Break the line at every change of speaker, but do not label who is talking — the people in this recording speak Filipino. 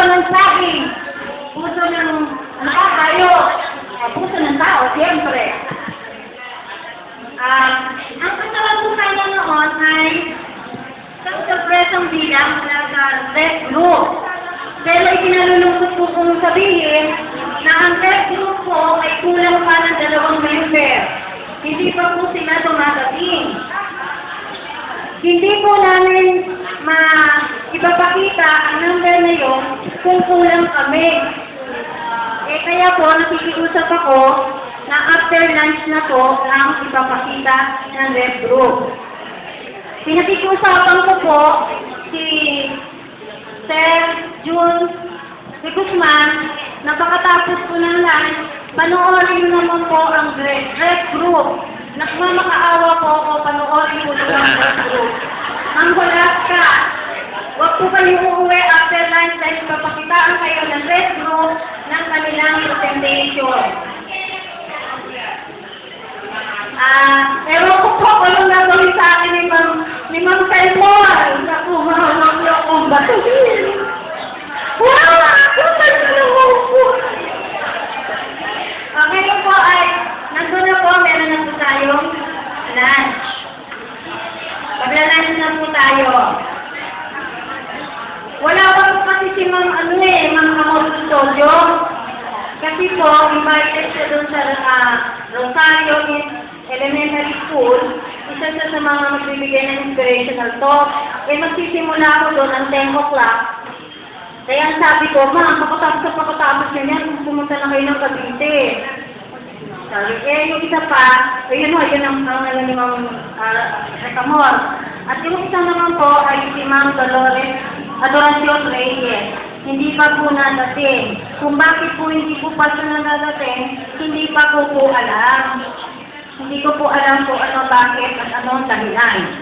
puso ng saging, puso ng nakakayo, puso ng tao, siyempre. Ang katawan ko kanya noon ay sa sorpresang bilang na red group. Pero ikinalulungkot ko kung sabihin na ang red group ko ay kulang pa ng 2 member. Hindi pa po sila dumadating. Hindi po namin ipapakita ang number na yun kung kulang kami. Kaya po nakikiusap ako na after lunch na po ang ipapakita ng red group. Pinakikiusapan ko po si Sir June de Guzman na pagkatapos po ng lunch, panoorin mo naman po ang red group. Nagmamakaawa po ako, panoorin po naman ang red group. Ang hulat ka, huwag po kayo uuwi after lunch dahil papakitaan kayo ng red group ng kanilang presentation. Ewan ko po kung anong nagawin sa akin ni Ma'am Kaimol. Naku, mahawag niyo akong batuhin. Wow! Kapag na naman po. Okay po ay, nandun na po, meron na po tayong lunch. Magla-lunch na po tayo. Wala pa po kasi si Ma'am Ma'am Amor Studio. Kasi po, invited siya doon sa Rosario Elementary School. Isa siya sa mga magbibigay ng inspirational talk. Magsisimula ako doon ang 10 o'clock. Kaya ang sabi ko, ma'am, pagkatapos nyo yan, pumunta na kayo ng Cavite. Sabi, yung isa pa, yun ang ni Ma'am Amor. At yung isa naman po ay si Ma'am Dolores Adoracion Reyes. Hindi pa po nadating. Kung bakit po hindi po pa siya nadating, hindi pa po alam. Hindi ko po alam kung ano, bakit, at anong dahilan.